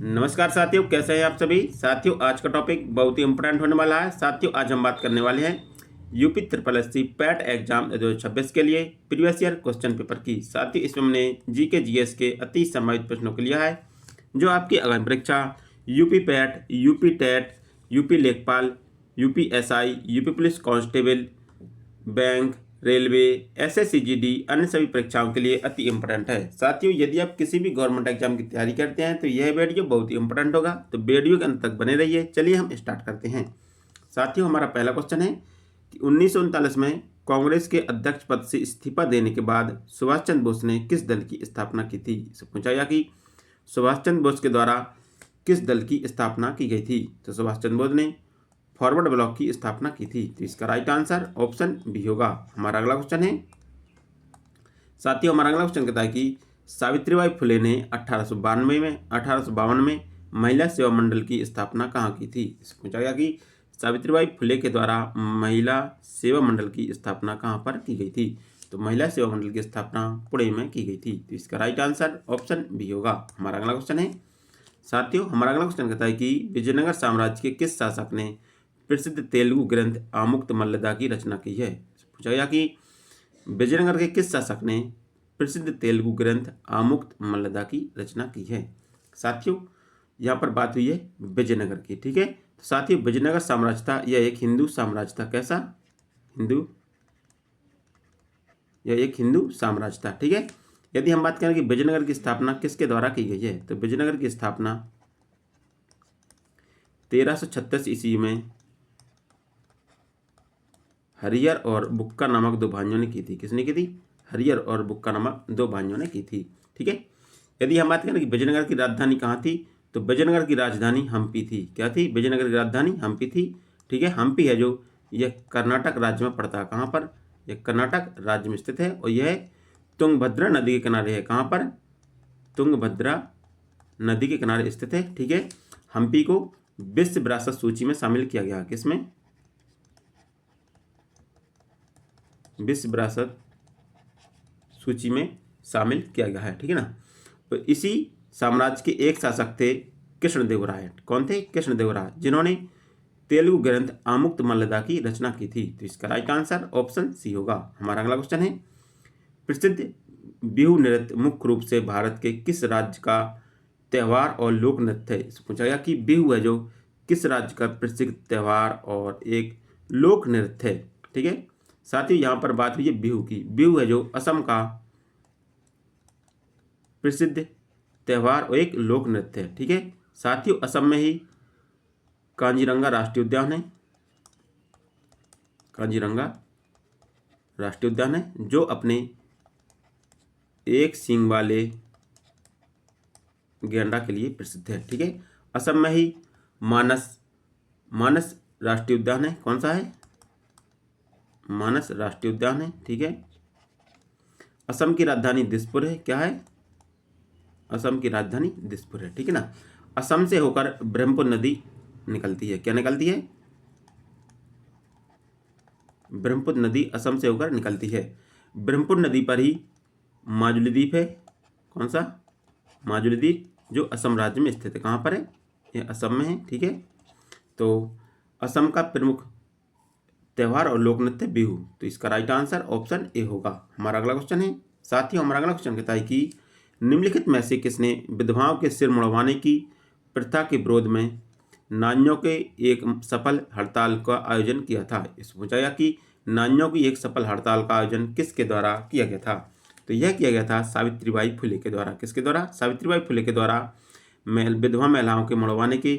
नमस्कार साथियों, कैसे हैं आप सभी। साथियों, आज का टॉपिक बहुत ही इंपॉर्टेंट होने वाला है। साथियों, आज हम बात करने वाले हैं UP triple SC PAT exam 2026 के लिए प्रीवियस ईयर क्वेश्चन पेपर की। साथियों, इसमें हमने जीके जीएस के अति संभावित प्रश्नों को लिया है जो आपकी आगामी परीक्षा UP PET, UP TET, UP लेखपाल, UP SI, UP police constable, bank, railway, SSC GD अन्य सभी परीक्षाओं के लिए अति इम्पोर्टेंट है। साथियों, यदि आप किसी भी गवर्नमेंट एग्जाम की तैयारी करते हैं तो यह वीडियो बहुत ही इंपॉर्टेंट होगा, तो वीडियो के अंत तक बने रहिए। चलिए हम स्टार्ट करते हैं। साथियों, हमारा पहला क्वेश्चन है कि 1939 में कांग्रेस के अध्यक्ष पद से इस्तीफा देने के बाद सुभाष चंद्र बोस ने किस दल की स्थापना की थी। इसे पूछा गया कि सुभाष चंद्र बोस के द्वारा किस दल की स्थापना की गई थी। तो सुभाष चंद्र बोस ने फॉरवर्ड ब्लॉक की स्थापना की थी। तो इसका राइट आंसर ऑप्शन बी होगा। हमारा अगला क्वेश्चन है साथियों, हमारा अगला क्वेश्चन कहता है कि सावित्रीबाई फुले ने 1852 में महिला सेवा मंडल की स्थापना कहाँ की थी। इसे पूछा गया कि सावित्रीबाई फुले के द्वारा महिला सेवा मंडल की स्थापना कहाँ पर की गई थी। तो महिला सेवा मंडल की स्थापना पुणे में की गई थी। तो इसका राइट आंसर ऑप्शन बी होगा। हमारा अगला क्वेश्चन है साथियों, हमारा अगला क्वेश्चन कहता है कि विजयनगर साम्राज्य के किस शासक ने प्रसिद्ध तेलुगु ग्रंथ आमुक्तमाल्यदा की रचना की है। पूछा गया कि विजयनगर के किस शासक ने प्रसिद्ध तेलुगु ग्रंथ आमुक्तमाल्यदा की रचना की है। साथियों, यहाँ पर बात हुई है विजयनगर की। ठीक है, तो साथियों, विजयनगर साम्राज्य था यह एक हिंदू साम्राज्य था। कैसा हिंदू, यह एक हिंदू साम्राज्य था। ठीक है, यदि हम बात करें कि विजयनगर की स्थापना किसके द्वारा की गई है, तो विजयनगर की स्थापना 1336 ईस्वी में हरियर और बुक्का नामक दो भाइयों ने की थी। किसने की थी? हरियर और बुक्का नामक दो भाइयों ने की थी। ठीक है, यदि हम बात करें कि विजयनगर की राजधानी कहाँ थी, तो विजयनगर की राजधानी हम्पी थी। क्या थी? विजयनगर की राजधानी हम्पी थी। ठीक है, हम्पी है जो यह कर्नाटक राज्य में पड़ता है। कहाँ पर? यह कर्नाटक राज्य में स्थित है और यह तुंगभद्रा नदी के किनारे है। कहाँ पर? तुंगभद्रा नदी के किनारे स्थित है। ठीक है, हम्पी को विश्व विरासत सूची में शामिल किया गया। किसमें? विश्व विरासत सूची में शामिल किया गया है। ठीक है ना। तो इसी साम्राज्य के एक शासक थे कृष्णदेवराय। कौन थे? कृष्णदेवराय, जिन्होंने तेलुगु ग्रंथ आमुक्तमाल्यदा की रचना की थी। तो इसका राइट आंसर ऑप्शन सी होगा। हमारा अगला क्वेश्चन है प्रसिद्ध बिहू नृत्य मुख्य रूप से भारत के किस राज्य का त्यौहार और लोक नृत्य है। इससे पूछा गया कि बिहू है जो किस राज्य का प्रसिद्ध त्यौहार और एक लोक नृत्य है। ठीक है, साथ ही यहाँ पर बात हुई है बिहू की। बिहू है जो असम का प्रसिद्ध त्यौहार और एक लोक नृत्य है। ठीक है, साथियों, असम में ही कांजीरंगा राष्ट्रीय उद्यान है। कांजीरंगा राष्ट्रीय उद्यान है जो अपने एक सींग वाले गैंडा के लिए प्रसिद्ध है। ठीक है, असम में ही मानस मानस राष्ट्रीय उद्यान है। कौन सा है? मानस राष्ट्रीय उद्यान है। ठीक है, असम की राजधानी दिसपुर है। क्या है? असम की राजधानी दिसपुर है। ठीक है ना। असम से होकर ब्रह्मपुत्र नदी निकलती है। क्या निकलती है? ब्रह्मपुत्र नदी असम से होकर निकलती है। ब्रह्मपुत्र नदी पर ही माजुली द्वीप है। कौन सा? माजुली द्वीप, जो असम राज्य में स्थित है। कहाँ पर है? ये असम में है। ठीक है, तो असम का प्रमुख त्यौहार और लोक नृत्य बिहू। तो इसका राइट आंसर ऑप्शन ए होगा। हमारा अगला क्वेश्चन है साथियों, हमारा अगला क्वेश्चन कहता है कि निम्नलिखित में से किसने विधवाओं के सिर मुड़वाने की प्रथा के विरोध में नानियों के एक सफल हड़ताल का आयोजन किया था। इस पूछा गया कि नानियों की एक सफल हड़ताल का आयोजन किसके द्वारा किया गया था। तो यह किया गया था सावित्रीबाई फुले के द्वारा। किसके द्वारा? सावित्रीबाई फुले के द्वारा विधवा महिलाओं के मुड़वाने की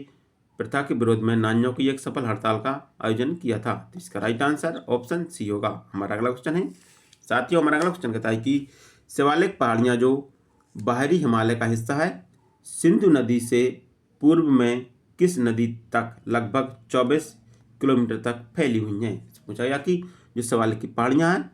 प्रथा के विरोध में नानियों की एक सफल हड़ताल का आयोजन किया था। तो इसका राइट आंसर ऑप्शन सी होगा। हमारा अगला क्वेश्चन है साथियों, हमारा अगला क्वेश्चन कहता है कि शिवालिक पहाड़ियाँ जो बाहरी हिमालय का हिस्सा है, सिंधु नदी से पूर्व में किस नदी तक लगभग 24 किलोमीटर तक फैली हुई हैं। पूछा गया कि जो शिवालिक की पहाड़ियाँ हैं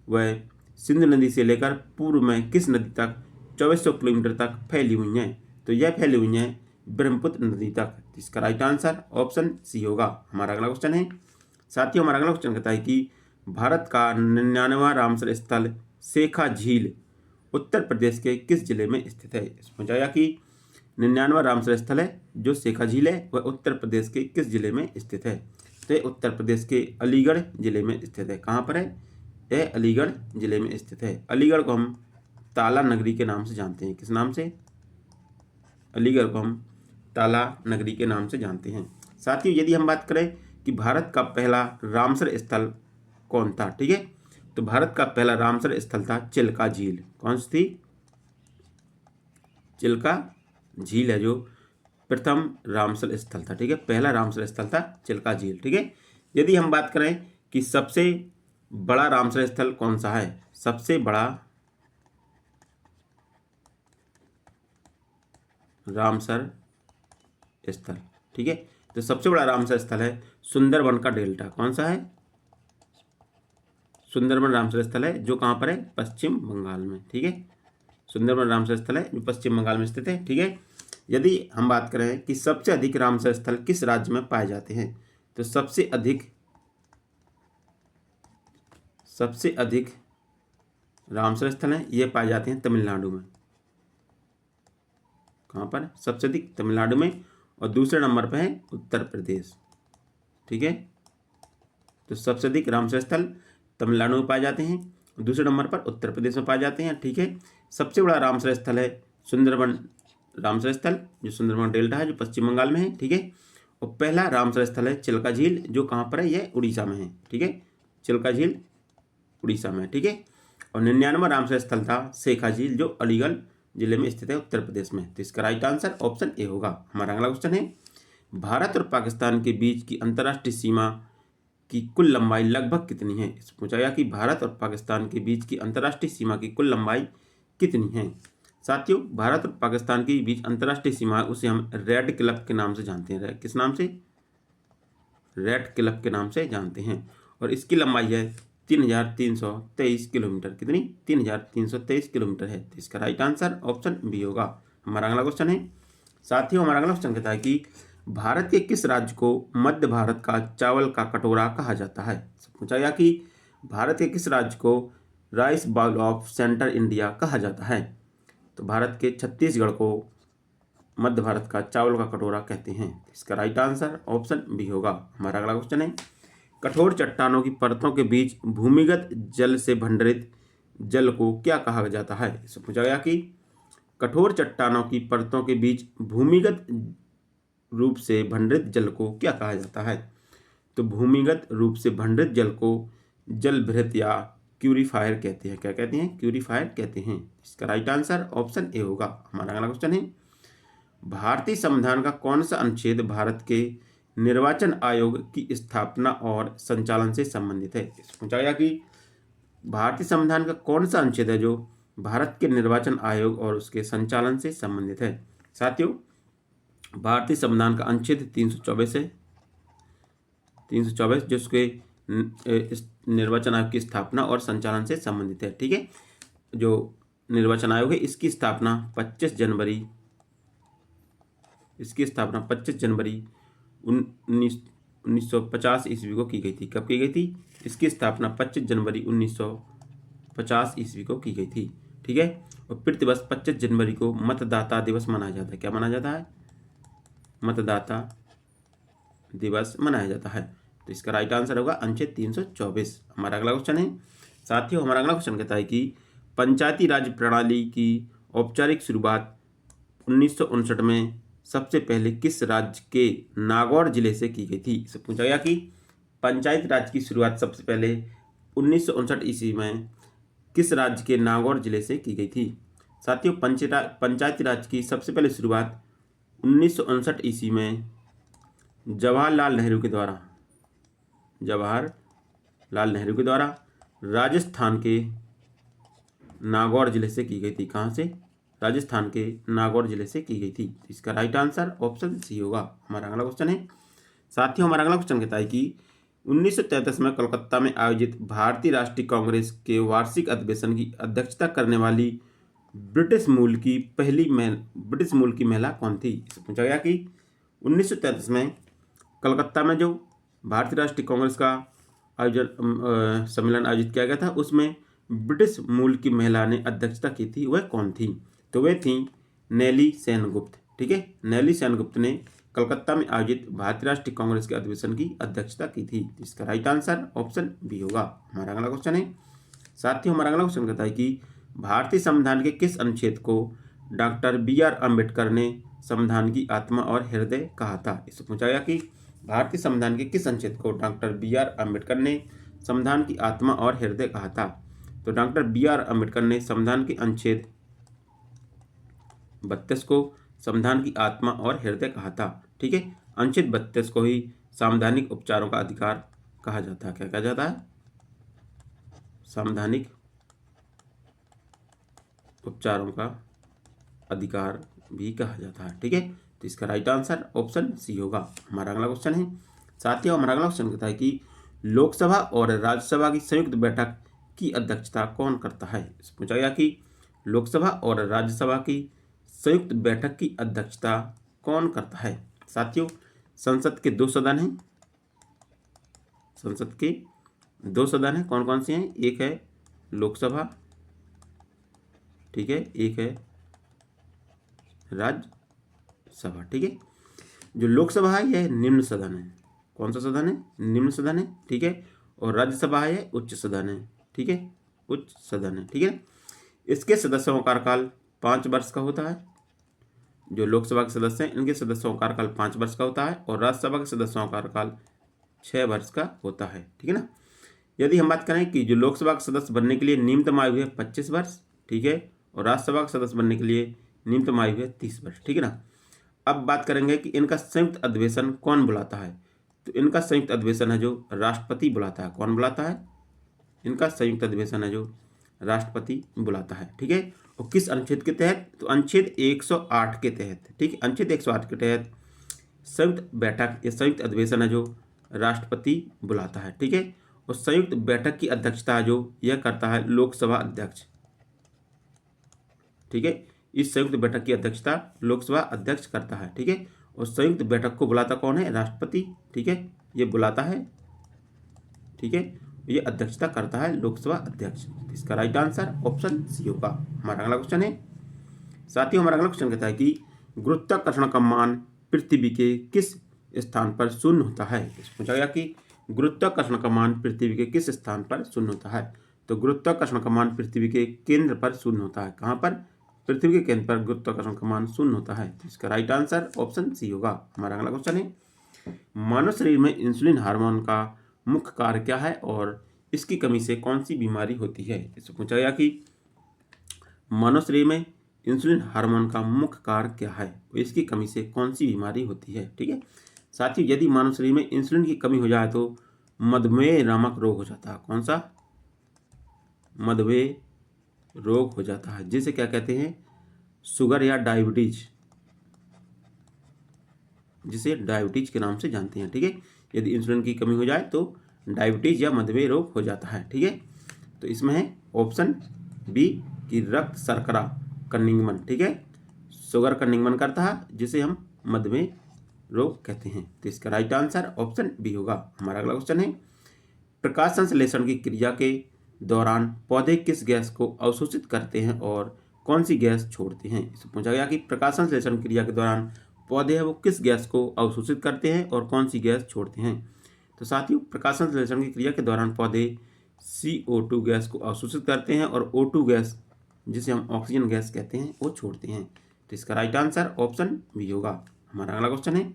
वह सिंधु नदी से लेकर पूर्व में किस नदी तक 2400 किलोमीटर तक फैली हुई हैं। तो यह फैली हुई हैं ब्रह्मपुत्र नदी तक। इसका राइट आंसर ऑप्शन सी होगा। हमारा अगला क्वेश्चन है साथियों, हमारा अगला क्वेश्चन कहता है कि भारत का 99वां रामसर स्थल शेखा झील उत्तर प्रदेश के किस जिले में स्थित है। पूछा गया कि 99वां रामसर स्थल है जो शेखा झील है वह उत्तर प्रदेश के किस जिले में स्थित है? तो ये उत्तर प्रदेश के अलीगढ़ जिले में स्थित है। कहाँ पर है? यह अलीगढ़ जिले में स्थित है। अलीगढ़ को हम ताला नगरी के नाम से जानते हैं। किस नाम से? अलीगढ़ को हम ताला नगरी के नाम से जानते हैं। साथियों, यदि हम बात करें कि भारत का पहला रामसर स्थल कौन था, ठीक है, तो भारत का पहला रामसर स्थल था चिल्का झील। कौन सी थी? चिल्का झील है जो प्रथम रामसर स्थल था, ठीक है, पहला रामसर स्थल था चिल्का झील, ठीक है। यदि हम बात करें कि सबसे बड़ा रामसर स्थल कौन सा है, सबसे बड़ा रामसर स्थल, ठीक है, तो सबसे बड़ा रामसर स्थल है सुंदरबन का डेल्टा। कौन सा है? सुंदरबन रामसर स्थल है जो कहाँ पर है? पश्चिम बंगाल में, ठीक है, सुंदरबन रामसर स्थल है जो पश्चिम बंगाल में स्थित है, ठीक है। यदि हम बात करें कि सबसे अधिक रामसर स्थल किस राज्य में पाए जाते हैं, तो सबसे अधिक रामसर स्थल हैं ये पाए जाते हैं तमिलनाडु में। कहाँ पर? सबसे अधिक तमिलनाडु में, और दूसरे नंबर पर है उत्तर प्रदेश, ठीक है। तो सबसे अधिक रामसर स्थल तमिलनाडु में पाए जाते हैं, दूसरे नंबर पर उत्तर प्रदेश में पाए जाते हैं, ठीक है। सबसे बड़ा रामसर स्थल है सुंदरबन रामसर स्थल जो सुंदरबन डेल्टा है जो पश्चिम बंगाल में है, ठीक है। और पहला रामसर स्थल है चिल्का झील जो कहाँ पर है? यह उड़ीसा में है, ठीक है, चिल्का झील उड़ीसा में, ठीक है। और 99वां रामसर स्थल था शेखा झील जो अलीगढ़ जिले में स्थित है उत्तर प्रदेश में। तो इसका राइट आंसर ऑप्शन ए होगा। हमारा अगला क्वेश्चन है, भारत और पाकिस्तान के बीच की अंतर्राष्ट्रीय सीमा की कुल लंबाई लगभग कितनी है? पूछा गया कि भारत और पाकिस्तान के बीच की अंतर्राष्ट्रीय सीमा की कुल लंबाई कितनी है? साथियों, भारत और पाकिस्तान के बीच अंतर्राष्ट्रीय सीमा उसे हम रेड क्लिफ के नाम से जानते हैं। किस नाम से? रेड क्लिफ के नाम से जानते हैं। और इसकी लंबाई है 3323 किलोमीटर। कितनी? 3323 किलोमीटर है। तो इसका राइट आंसर ऑप्शन बी होगा। हमारा अगला क्वेश्चन है, साथियों हमारा अगला क्वेश्चन कहता है कि भारत के किस राज्य को मध्य भारत का चावल का कटोरा कहा जाता है? पूछा गया कि भारत के किस राज्य को rice bowl of central India कहा जाता है? तो भारत के छत्तीसगढ़ को मध्य भारत का चावल का कटोरा कहते हैं। इसका राइट आंसर ऑप्शन बी होगा। हमारा अगला क्वेश्चन है, कठोर चट्टानों की परतों के बीच भूमिगत जल से भंडारित जल को क्या कहा जाता है? इससे पूछा गया कि कठोर चट्टानों की परतों के बीच भूमिगत रूप से भंडारित जल को क्या कहा जाता है? तो भूमिगत रूप से भंडारित जल को जल भृत या क्यूरीफायर कहते हैं। क्या कहते हैं? क्यूरीफायर कहते हैं। इसका राइट आंसर ऑप्शन ए होगा। हमारा अगला क्वेश्चन है, भारतीय संविधान का कौन सा अनुच्छेद भारत के निर्वाचन आयोग की स्थापना और संचालन से संबंधित है? पूछा गया कि भारतीय संविधान का कौन सा अनुच्छेद है जो भारत के निर्वाचन आयोग और उसके संचालन से संबंधित है? साथियों, भारतीय संविधान का अनुच्छेद 324 है, 324 जो उसके निर्वाचन आयोग की स्थापना और संचालन से संबंधित है, ठीक है। जो निर्वाचन आयोग है इसकी स्थापना 25 जनवरी 1950 ईस्वी को की गई थी। कब की गई थी? इसकी स्थापना 25 जनवरी 1950 ईस्वी को की गई थी, ठीक है। और प्रतिवर्ष 25 जनवरी को मतदाता दिवस मनाया जाता है। क्या मनाया जाता है? मतदाता दिवस मनाया जाता है। तो इसका राइट आंसर होगा अनुच्छेद 324। हमारा अगला क्वेश्चन है, साथियों हमारा अगला क्वेश्चन कहता है कि पंचायती राज प्रणाली की औपचारिक शुरुआत 1959 में सबसे पहले किस राज्य के नागौर जिले से की गई थी? इससे पूछा गया कि पंचायती राज की शुरुआत सबसे पहले 1959 ईस्वी में किस राज्य के नागौर जिले से की गई थी? साथियों, पंचायती राज की सबसे पहले शुरुआत 1959 ईस्वी में जवाहरलाल नेहरू के द्वारा राजस्थान के नागौर जिले से की गई थी। कहाँ से? राजस्थान के नागौर जिले से की गई थी। इसका राइट आंसर ऑप्शन सी होगा। हमारा अगला क्वेश्चन है, साथियों हमारा अगला क्वेश्चन कहता है कि 1933 में कोलकाता में आयोजित भारतीय राष्ट्रीय कांग्रेस के वार्षिक अधिवेशन की अध्यक्षता करने वाली ब्रिटिश मूल की महिला कौन थी? पूछा गया कि 1933 में कलकत्ता में जो भारतीय राष्ट्रीय कांग्रेस का सम्मेलन आयोजित किया गया था उसमें ब्रिटिश मूल की महिला ने अध्यक्षता की थी, वह कौन थी? तो वे थी नेली सेनगुप्त, ठीक है। नेली सेनगुप्त ने कलकत्ता में आयोजित भारतीय राष्ट्रीय कांग्रेस के अधिवेशन की अध्यक्षता की थी। इसका राइट आंसर ऑप्शन बी होगा। हमारा अगला क्वेश्चन है, साथियों हमारा अगला क्वेश्चन कहता है कि भारतीय संविधान के किस अनुच्छेद को डॉक्टर बी.आर. अम्बेडकर ने संविधान की आत्मा और हृदय कहा था। इससे पूछा गया कि भारतीय संविधान के किस अनुच्छेद को डॉक्टर बी.आर. अम्बेडकर ने संविधान की आत्मा और हृदय कहा था। तो डॉक्टर बी.आर. अम्बेडकर ने संविधान के अनुच्छेद 32 को संविधान की आत्मा और हृदय कहा था। ठीक है, अनुच्छेद 32 को ही संवैधानिक उपचारों का अधिकार कहा जाता है। क्या कहा जाता है? संवैधानिक उपचारों का अधिकार भी कहा जाता है। ठीक है, तो इसका राइट आंसर ऑप्शन सी होगा। हमारा अगला क्वेश्चन है, साथियों हमारा अगला क्वेश्चन कहता है कि लोकसभा और राज्यसभा की संयुक्त बैठक की अध्यक्षता कौन करता है। इससे पूछा गया कि लोकसभा और राज्यसभा की संयुक्त बैठक की अध्यक्षता कौन करता है। साथियों संसद के 2 सदन हैं, संसद के 2 सदन हैं, कौन कौन से हैं? एक है लोकसभा, ठीक है, एक है राज्यसभा। ठीक है, जो लोकसभा है यह निम्न सदन है। कौन सा सदन है? निम्न सदन है। ठीक है, और राज्यसभा है उच्च सदन है। ठीक है, उच्च सदन है। ठीक है, इसके सदस्यों का कार्यकाल 5 वर्ष का होता है। जो लोकसभा के सदस्य हैं इनके सदस्यों का कार्यकाल 5 वर्ष का होता है और राज्यसभा के सदस्यों का कार्यकाल 6 वर्ष का होता है। ठीक है ना। यदि हम बात करें कि जो लोकसभा के सदस्य बनने के लिए न्यूनतम आयु है 25 वर्ष, ठीक है, और राज्यसभा के सदस्य बनने के लिए न्यूनतम आयु है 30 वर्ष। ठीक है ना। अब बात करेंगे कि इनका संयुक्त अधिवेशन कौन बुलाता है। तो इनका संयुक्त अधिवेशन है जो राष्ट्रपति बुलाता है। कौन बुलाता है? इनका संयुक्त अधिवेशन है जो राष्ट्रपति बुलाता है। ठीक है, और किस अनुच्छेद के तहत? तो अनुच्छेद 108 के तहत। ठीक है, अनुच्छेद 108 के तहत संयुक्त बैठक या संयुक्त अधिवेशन है जो राष्ट्रपति बुलाता है। ठीक है, और संयुक्त बैठक की अध्यक्षता जो यह करता है लोकसभा अध्यक्ष। ठीक है, इस संयुक्त बैठक की अध्यक्षता लोकसभा अध्यक्ष करता है। ठीक है, और संयुक्त बैठक को बुलाता कौन है? राष्ट्रपति। ठीक है, ये बुलाता है। ठीक है, ये अध्यक्षता करता है लोकसभा अध्यक्ष। इसका राइट आंसर ऑप्शन सी होगा। हमारा अगला क्वेश्चन है, साथियों हमारा अगला क्वेश्चन कहता है कि गुरुत्वाकर्षण का मान पृथ्वी के किस स्थान पर शून्य होता है। पूछा गया कि गुरुत्वाकर्षण का मान पृथ्वी के किस स्थान पर शून्य होता है। तो गुरुत्वाकर्षण का मान पृथ्वी के केंद्र पर शून्य होता है। कहाँ पर? पृथ्वी के केंद्र पर गुरुत्वाकर्षण का मान शून्य होता है। तो इसका राइट आंसर ऑप्शन सी होगा। हमारा अगला क्वेश्चन है, मानव शरीर में इंसुलिन हार्मोन का मुख्य कार्य क्या है और इसकी कमी से कौन सी बीमारी होती है। इससे पूछा गया कि मानव शरीर में इंसुलिन हार्मोन का मुख्य कार्य क्या है और इसकी कमी से कौन सी बीमारी होती है। ठीक है, साथियों यदि मानव शरीर में इंसुलिन की कमी हो जाए तो मधुमेह नामक रोग हो जाता है। कौन सा? मधुमेह रोग हो जाता है, जिसे क्या कहते हैं? शुगर या डायबिटीज, जिसे डायबिटीज के नाम से जानते हैं। ठीक है, यदि इंसुलिन की कमी हो जाए तो डायबिटीज या मधुमेह रोग हो जाता है। ठीक है, तो इसमें है ऑप्शन बी कि रक्त शर्करा का निगमन। ठीक है, शुगर का निगमन करता है जिसे हम मधुमेह रोग कहते हैं। तो इसका राइट आंसर ऑप्शन बी होगा। हमारा अगला क्वेश्चन है, प्रकाश संश्लेषण की क्रिया के दौरान पौधे किस गैस को अवशोषित करते हैं और कौन सी गैस छोड़ते हैं। इससे पूछा गया कि प्रकाश संश्लेषण क्रिया के दौरान पौधे हैं वो किस गैस को अवशोषित करते हैं और कौन सी गैस छोड़ते हैं। तो साथियों प्रकाश संश्लेषण की क्रिया के दौरान पौधे CO2 गैस को अवशोषित करते हैं और O2 गैस, जिसे हम ऑक्सीजन गैस कहते हैं, वो छोड़ते हैं। तो इसका राइट आंसर ऑप्शन बी होगा। हमारा अगला क्वेश्चन है,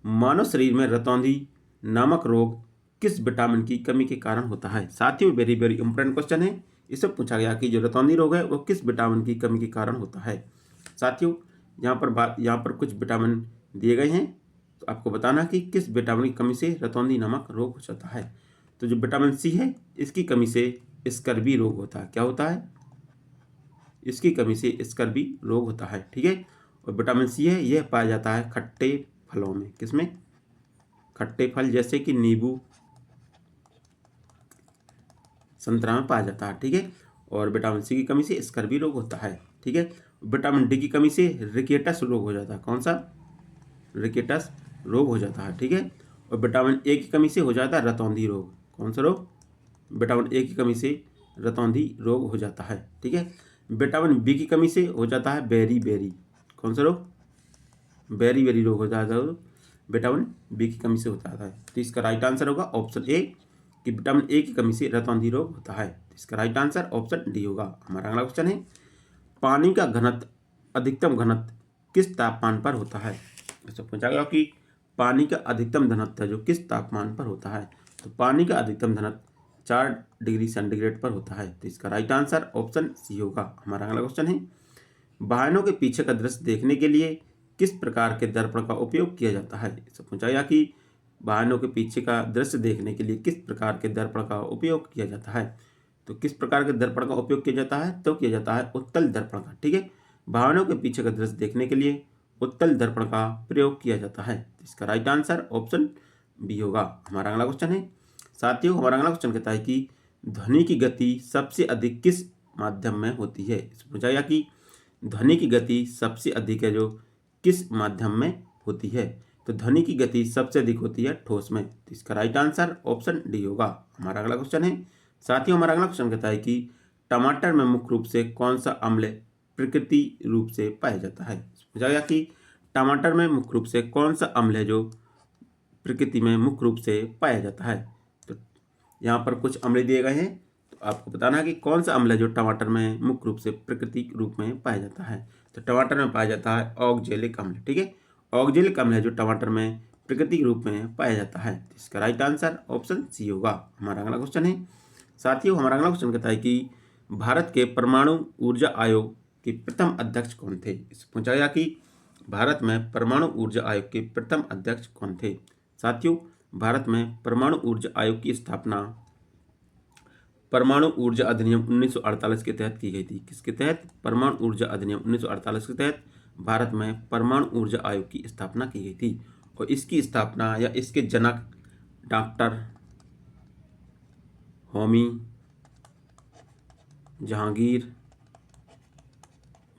मानव शरीर में रतौंधी नामक रोग किस विटामिन की कमी के कारण होता है। साथियों वेरी वेरी इंपॉर्टेंट क्वेश्चन है। इससे पूछा गया कि जो रतौंधी रोग है वो किस विटामिन की कमी के कारण होता है। साथियों यहाँ पर कुछ विटामिन दिए गए हैं, तो आपको बताना कि किस विटामिन की कमी से रतौंधी नामक रोग हो जाता है। तो जो विटामिन सी है इसकी कमी से स्कर्वी रोग होता है। क्या होता है? इसकी कमी से स्कर्वी रोग होता है। ठीक है, और विटामिन सी है यह पाया जाता है खट्टे फलों में। किसमें? खट्टे फल जैसे कि नींबू, संतरा में पाया जाता है। ठीक है, और विटामिन सी की कमी से स्कर्वी रोग होता है। ठीक है, विटामिन डी की कमी से रिकेटस रोग हो जाता है। कौन सा? रिकेटस रोग हो जाता है। ठीक है, और विटामिन ए की कमी से हो जाता है रतौंधी रोग। कौन सा रोग? विटामिन ए की कमी से रतौंधी रोग हो जाता है। ठीक है, विटामिन बी की कमी से हो जाता है बेरी बेरी। कौन सा रोग? वेरी वेरी रोग होता है तो विटामिन बी की कमी से होता है। तो इसका राइट आंसर होगा ऑप्शन ए कि विटामिन ए की कमी से रतौंधी रोग होता है। तो इसका राइट आंसर ऑप्शन डी होगा। हमारा अगला क्वेश्चन है, पानी का घनत्व अधिकतम घनत्व किस तापमान पर होता है? ऐसा पूछा गया कि पानी का अधिकतम घनत्व जो किस तापमान पर होता है? तो पानी का अधिकतम घनत्व 4 डिग्री सेंटीग्रेड पर होता है। तो इसका राइट आंसर ऑप्शन सी होगा। हमारा अगला क्वेश्चन है, वाहनों के पीछे का दृश्य देखने के लिए किस प्रकार के दर्पण का उपयोग किया जाता है? इससे पूछा गया कि वाहनों के पीछे का दृश्य देखने के लिए किस प्रकार के दर्पण का उपयोग किया जाता है? तो किस प्रकार के दर्पण का उपयोग किया जाता है? तो किया जाता है उत्तल दर्पण का। ठीक है, वाहनों के पीछे का दृश्य देखने के लिए उत्तल दर्पण का प्रयोग किया जाता है। इसका राइट आंसर ऑप्शन बी होगा। हमारा अगला क्वेश्चन है, साथियों हमारा अगला क्वेश्चन कहता है कि ध्वनि की गति सबसे अधिक किस माध्यम में होती है? पूछा गया कि ध्वनि की गति सबसे अधिक है जो किस माध्यम में होती है? तो ध्वनि की गति सबसे अधिक होती है ठोस में। तो इसका राइट आंसर ऑप्शन डी होगा। हमारा अगला क्वेश्चन है, साथियों हमारा अगला क्वेश्चन कहता है कि टमाटर में मुख्य रूप से कौन सा अम्ल प्रकृति रूप से पाया जाता है? पूछा गया कि टमाटर में मुख्य रूप से कौन सा अम्ल है जो प्रकृति में मुख्य रूप से पाया जाता है? तो यहाँ पर कुछ अम्ल दिए गए हैं, तो आपको बताना है कि कौन सा अम्ल है जो टमाटर में मुख्य रूप से प्राकृतिक रूप में पाया जाता है। तो टमाटर में पाया जाता है ऑक्जेलिक अम्ल। ठीक है, ऑक्जेलिक अम्ल है जो टमाटर में प्राकृतिक रूप में पाया जाता है। इसका राइट आंसर ऑप्शन सी होगा। हमारा अगला क्वेश्चन है, साथियों हमारा अगला क्वेश्चन कहता है कि भारत के परमाणु ऊर्जा आयोग के प्रथम अध्यक्ष कौन थे? इससे पूछा गया कि भारत में परमाणु ऊर्जा आयोग के प्रथम अध्यक्ष कौन थे? साथियों भारत में परमाणु ऊर्जा आयोग की स्थापना परमाणु ऊर्जा अधिनियम 1948 के तहत की गई थी। किसके तहत? परमाणु ऊर्जा अधिनियम 1948 के तहत भारत में परमाणु ऊर्जा आयोग की स्थापना की गई थी। और इसकी स्थापना या इसके जनक डॉक्टर होमी जहांगीर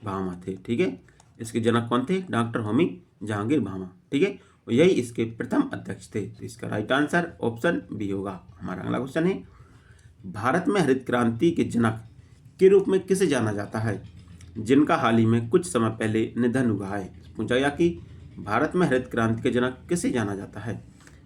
भामा थे। ठीक है, इसके जनक कौन थे? डॉक्टर होमी जहांगीर भामा। ठीक है, और यही इसके प्रथम अध्यक्ष थे। तो इसका राइट आंसर ऑप्शन बी होगा। हमारा अगला क्वेश्चन है, भारत में हरित क्रांति के जनक के रूप में किसे जाना जाता है जिनका हाल ही में कुछ समय पहले निधन हुआ है? पूछा गया कि भारत में हरित क्रांति के जनक किसे जाना जाता है?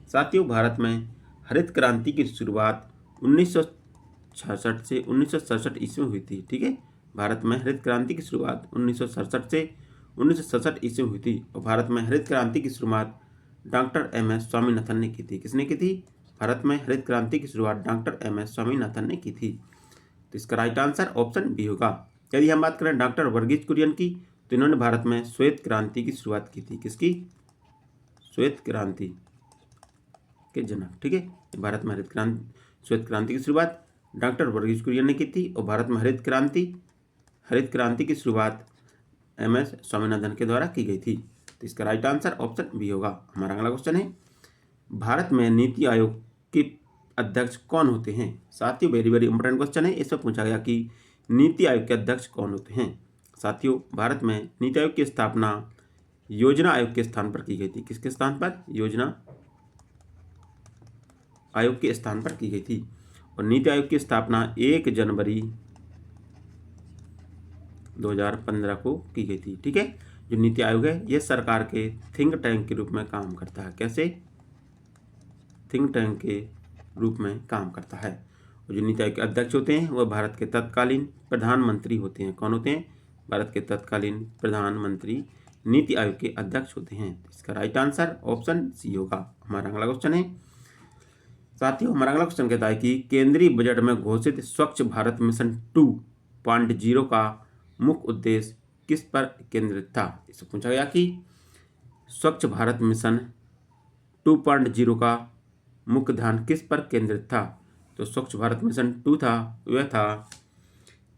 साथियों भारत में हरित क्रांति की शुरुआत 1966 से 1967 ईस्वी में हुई थी। ठीक है, भारत में हरित क्रांति की शुरुआत 1967 से 1967 ईस्वी में हुई थी। और भारत में हरित क्रांति की शुरुआत डॉक्टर एम.एस. स्वामीनाथन ने की थी। किसने की थी? भारत में हरित क्रांति की शुरुआत डॉक्टर एम.एस. स्वामीनाथन ने की थी। तो इसका राइट आंसर ऑप्शन बी होगा। यदि हम बात करें डॉक्टर वर्गीज कुरियन की, तो इन्होंने भारत में श्वेत क्रांति की शुरुआत की थी। किसकी? श्वेत क्रांति के जनक। ठीक है, भारत में श्वेत क्रांति की शुरुआत डॉक्टर वर्गीज कुरियन ने की थी। और भारत में हरित क्रांति की शुरुआत एम.एस. स्वामीनाथन के द्वारा की गई थी। तो इसका राइट आंसर ऑप्शन बी होगा। हमारा अगला क्वेश्चन है, भारत में नीति आयोग के अध्यक्ष कौन होते हैं? साथियों वेरी वेरी इंपॉर्टेंट क्वेश्चन है। इसमें पूछा गया कि नीति आयोग के अध्यक्ष कौन होते हैं? साथियों भारत में नीति आयोग की स्थापना योजना आयोग के स्थान पर की गई थी। किसके स्थान पर? योजना आयोग के स्थान पर की गई थी। और नीति आयोग की स्थापना 1 जनवरी 2015 को की गई थी। ठीक है, जो नीति आयोग है यह सरकार के थिंक टैंक के रूप में काम करता है। कैसे? थिंक टैंक के रूप में काम करता है। और जो नीति आयोग के अध्यक्ष होते हैं वह भारत के तत्कालीन प्रधानमंत्री होते हैं। कौन होते हैं? भारत के तत्कालीन प्रधानमंत्री नीति आयोग के अध्यक्ष होते हैं। इसका राइट आंसर ऑप्शन सी होगा। हमारा अगला क्वेश्चन है, साथियों हमारा अगला क्वेश्चन कहता है कि केंद्रीय बजट में घोषित स्वच्छ भारत मिशन 2.0 का मुख्य उद्देश्य किस पर केंद्रित था? इससे पूछा गया कि स्वच्छ भारत मिशन 2.0 का मुख्य ध्यान किस पर केंद्रित था? तो स्वच्छ भारत मिशन 2 था, वह था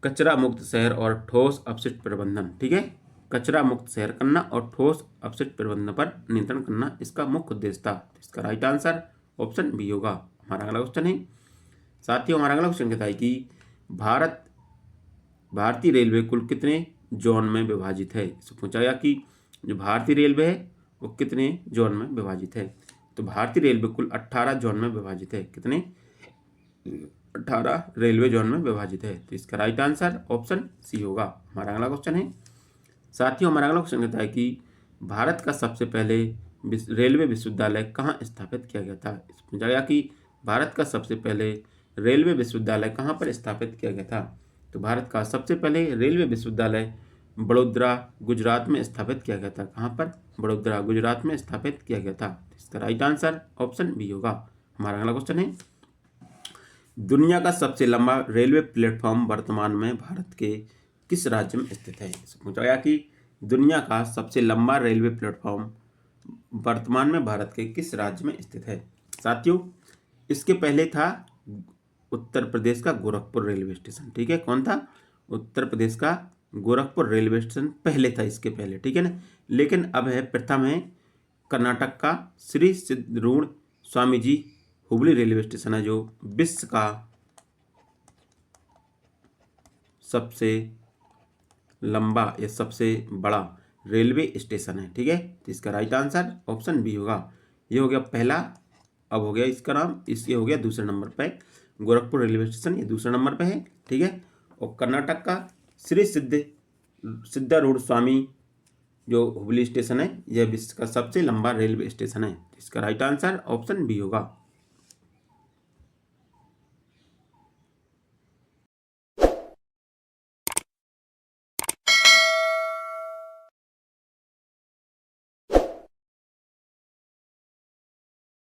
कचरा मुक्त शहर और ठोस अपशिष्ट प्रबंधन। ठीक है, कचरा मुक्त शहर करना और ठोस अपशिष्ट प्रबंधन पर नियंत्रण करना इसका मुख्य उद्देश्य था। इसका राइट आंसर ऑप्शन बी होगा। हमारा अगला क्वेश्चन है, साथियों हमारा अगला क्वेश्चन कहता है कि भारतीय रेलवे कुल कितने जोन में विभाजित है? इससे पूछा गया कि जो भारतीय रेलवे है वो कितने जोन में विभाजित है? तो भारतीय रेलवे कुल 18 जोन में विभाजित है। कितने? 18 रेलवे जोन में विभाजित है। तो इसका राइट आंसर ऑप्शन सी होगा। हमारा अगला क्वेश्चन है, साथियों हमारा अगला क्वेश्चन कहता है कि भारत का सबसे पहले रेलवे विश्वविद्यालय कहाँ स्थापित किया गया था? पूछा गया कि भारत का सबसे पहले रेलवे विश्वविद्यालय कहाँ पर स्थापित किया गया था? तो भारत का सबसे पहले रेलवे विश्वविद्यालय बड़ोदरा गुजरात में स्थापित किया गया था। कहाँ पर? बड़ोदरा गुजरात में स्थापित किया गया था। इसका राइट आंसर ऑप्शन बी होगा। हमारा अगला क्वेश्चन है, दुनिया का सबसे लंबा रेलवे प्लेटफॉर्म वर्तमान में भारत के किस राज्य में स्थित है? पूछा गया कि दुनिया का सबसे लंबा रेलवे प्लेटफॉर्म वर्तमान में भारत के किस राज्य में स्थित है? साथियों, इसके पहले था उत्तर प्रदेश का गोरखपुर रेलवे स्टेशन। ठीक है, कौन था? उत्तर प्रदेश का गोरखपुर रेलवे स्टेशन पहले था, इसके पहले। ठीक है ना। लेकिन अब है, प्रथम है कर्नाटक का श्री सिद्धरूढ़ स्वामी जी हुबली रेलवे स्टेशन है, जो विश्व का सबसे लंबा या सबसे बड़ा रेलवे स्टेशन है। ठीक है, तो इसका राइट आंसर ऑप्शन बी होगा। ये हो गया पहला, अब हो गया इसका नाम, ये हो गया दूसरे नंबर पे गोरखपुर रेलवे स्टेशन, ये दूसरे नंबर पे है। ठीक है, और कर्नाटक का श्री सिद्धारूढ़ स्वामी जो हुबली स्टेशन है, यह विश्व का सबसे लंबा रेलवे स्टेशन है। इसका राइट आंसर ऑप्शन बी होगा।